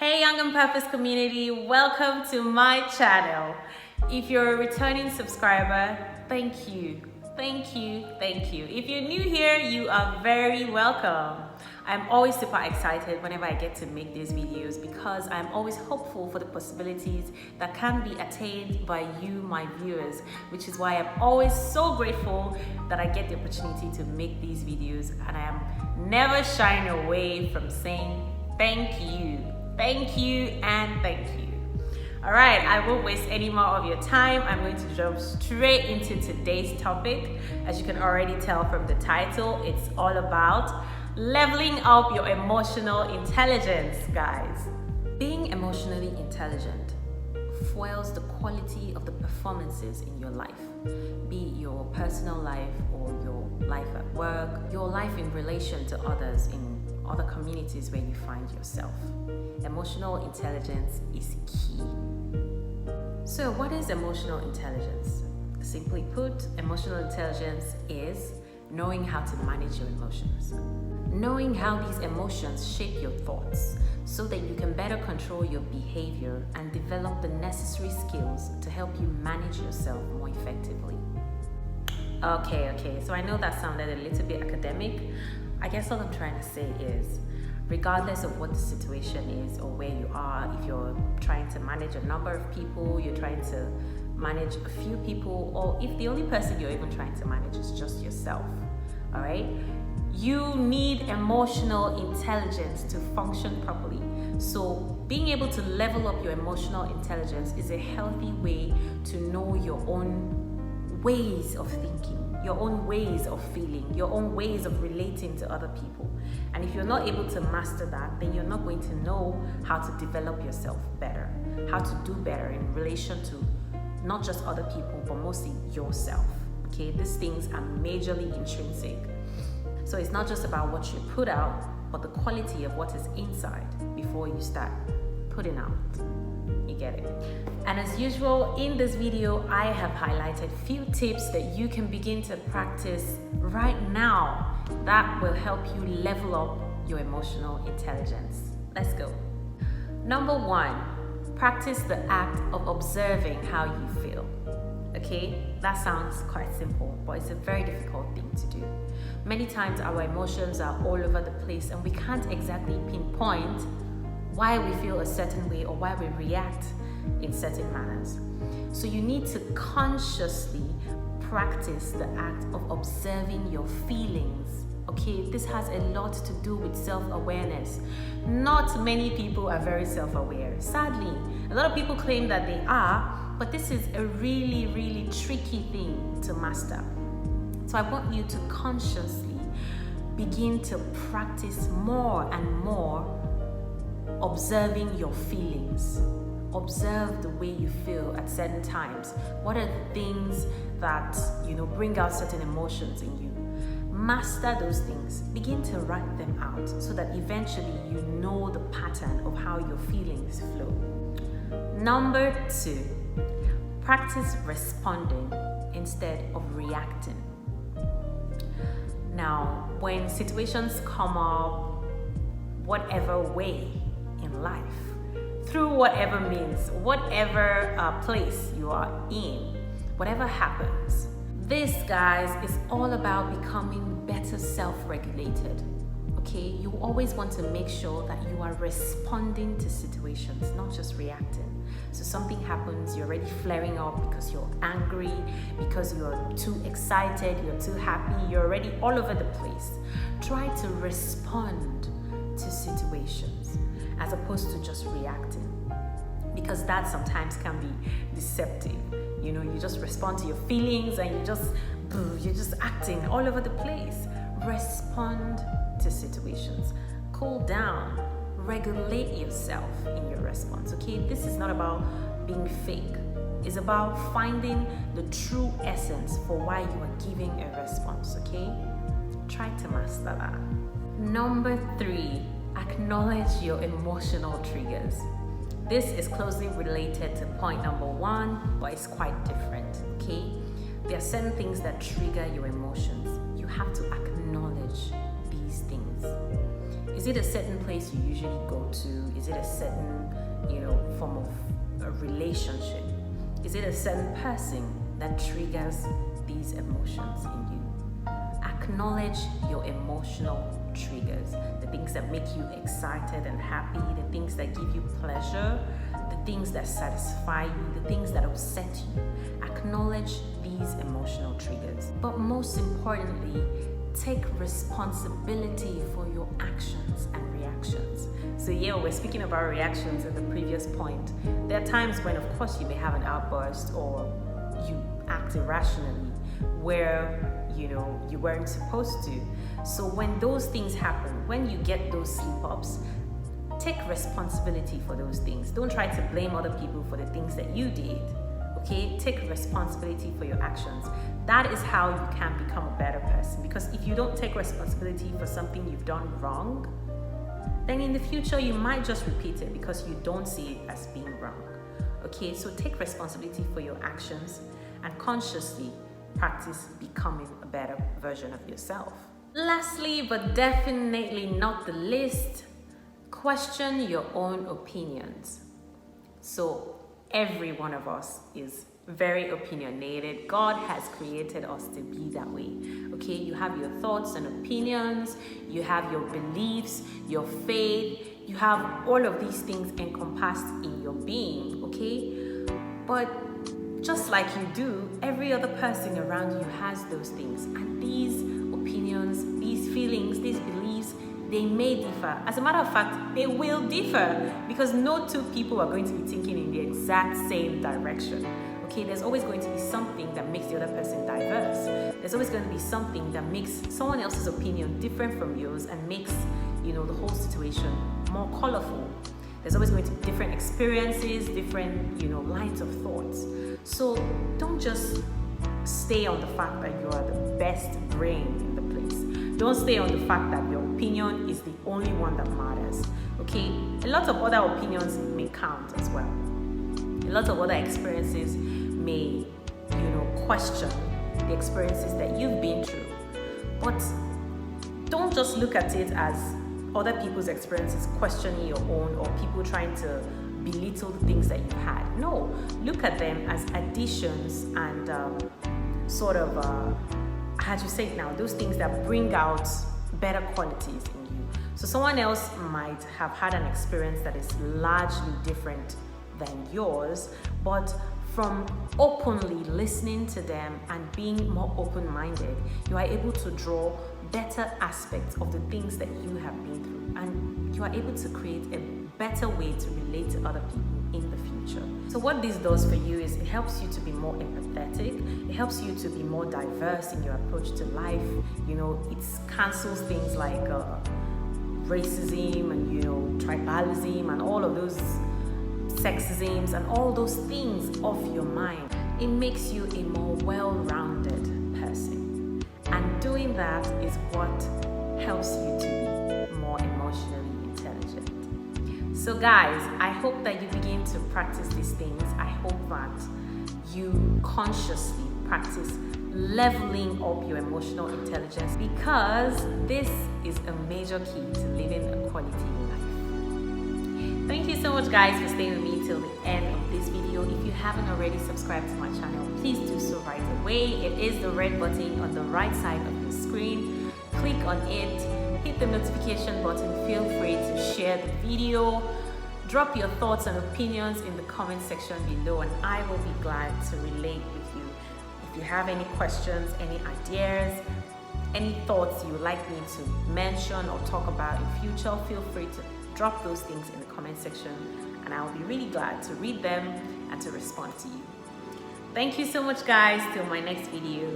Hey Young and Purpose community, welcome to my channel. If you're a returning subscriber, thank you. If you're new here, you are very welcome. I'm always super excited whenever I get to make these videos because I'm always hopeful for the possibilities that can be attained by you, my viewers, which is why I'm always so grateful that I get the opportunity to make these videos, and I am never shying away from saying thank you, and thank you. All right, I won't waste any more of your time. I'm going to jump straight into today's topic. As you can already tell from the title, it's all about leveling up your emotional intelligence, guys. Being emotionally intelligent fuels the quality of the performances in your life, be it your personal life or your life at work, your life in relation to others in other communities where you find yourself. Emotional intelligence is key. So what is emotional intelligence? Simply put, emotional intelligence is knowing how to manage your emotions. Knowing how these emotions shape your thoughts so that you can better control your behavior and develop the necessary skills to help you manage yourself more effectively. Okay, so I know that sounded a little bit academic. I guess all I'm trying to say is, regardless of what the situation is or where you are, if you're trying to manage a number of people, you're trying to manage a few people, or if the only person you're even trying to manage is just yourself, all right? You need emotional intelligence to function properly. So being able to level up your emotional intelligence is a healthy way to know your own ways of thinking, your own ways of feeling, your own ways of relating to other people. And if you're not able to master that, then you're not going to know how to develop yourself better, how to do better in relation to not just other people, but mostly yourself. Okay, these things are majorly intrinsic. So it's not just about what you put out, but the quality of what is inside before you start putting out. You get it? And as usual, in this video, I have highlighted few tips that you can begin to practice right now that will help you level up your emotional intelligence. Let's go. Number one, practice the act of observing how you feel. Okay, that sounds quite simple, but it's a very difficult thing to do. Many times our emotions are all over the place and we can't exactly pinpoint why we feel a certain way or why we react in certain manners. So you need to consciously practice the act of observing your feelings. Okay, this has a lot to do with self-awareness. Not many people are very self-aware. Sadly, a lot of people claim that they are, but this is a really, really tricky thing to master. So I want you to consciously begin to practice more and more observing your feelings. Observe the way you feel at certain times. What are the things that, bring out certain emotions in you? Master those things. Begin to write them out so that eventually you know the pattern of how your feelings flow. Number two, practice responding instead of reacting. Now, when situations come up, whatever way in life, through whatever means, whatever place you are in, whatever happens, this, guys, is all about becoming better self-regulated. Okay, you always want to make sure that you are responding to situations, not just reacting. So something happens, you're already flaring up because you're angry, because you're too excited, you're too happy, you're already all over the place. Try to respond to situations as opposed to just reacting, because that sometimes can be deceptive. You just respond to your feelings and you're just acting all over the place. Respond to situations. Cool down. Regulate yourself in your response. Okay, this is not about being fake. It's about finding the true essence for why you are giving a response. Okay, try to master that. Number three, acknowledge your emotional triggers. This is closely related to point number one, but it's quite different. Okay, there are certain things that trigger your emotions. You have to acknowledge these things. It's Is it a certain place you usually go to? Is it a certain, form of a relationship? Is it a certain person that triggers these emotions in you? Acknowledge your emotional triggers, the things that make you excited and happy, the things that give you pleasure, the things that satisfy you, the things that upset you. Acknowledge these emotional triggers. But most importantly, take responsibility for your actions and reactions. So yeah, we're speaking about reactions in the previous point. There are times when, of course, you may have an outburst or you act irrationally where you weren't supposed to. So when those things happen, when you get those slip-ups, take responsibility for those things. Don't try to blame other people for the things that you did. Okay, take responsibility for your actions. That is how you can become a better person. Because if you don't take responsibility for something you've done wrong, then in the future you might just repeat it because you don't see it as being wrong. Okay, so take responsibility for your actions and consciously practice becoming a better version of yourself. Lastly, but definitely not the least, question your own opinions. So every one of us is very opinionated. God has created us to be that way. Okay, you have your thoughts and opinions, you have your beliefs, your faith, you have all of these things encompassed in your being. Okay, but just like you do, every other person around you has those things, and these opinions, these feelings, these beliefs, they may differ. As a matter of fact, they will differ because no two people are going to be thinking in the exact same direction. Okay, there's always going to be something that makes the other person diverse. There's always going to be something that makes someone else's opinion different from yours and makes, the whole situation more colorful. There's always going to be different experiences, different, lines of thoughts. So don't just stay on the fact that you are the best brain in the place. Don't stay on the fact that your opinion is the only one that matters. Okay, a lot of other opinions may count as well. A lot of other experiences may, question the experiences that you've been through. But don't just look at it as other people's experiences questioning your own or people trying to belittle the things that you've had. No, look at them as additions and how to say it now, those things that bring out better qualities in you. So someone else might have had an experience that is largely different than yours, but from openly listening to them and being more open-minded, you are able to draw better aspects of the things that you have been through, and you are able to create a better way to relate to other people in the future. So what this does for you is it helps you to be more empathetic. It helps you to be more diverse in your approach to life. It cancels things like racism and tribalism and all of those sexisms and all those things off your mind. It makes you a more well-rounded person. And doing that is what helps you to be more emotionally intelligent. So guys, I hope that you begin to practice these things. I hope that you consciously practice leveling up your emotional intelligence, because this is a major key to living a quality life. Thank you so much guys for staying with me till the end of this video. If you haven't already subscribed to my channel, please do so right away. It is the red button on the right side of your screen. Click on it, hit the notification button, feel free to share the video. Drop your thoughts and opinions in the comment section below and I will be glad to relate with you. If you have any questions, any ideas, any thoughts you would like me to mention or talk about in future, feel free to drop those things in the comment section and I will be really glad to read them and to respond to you. Thank you so much guys. Till my next video.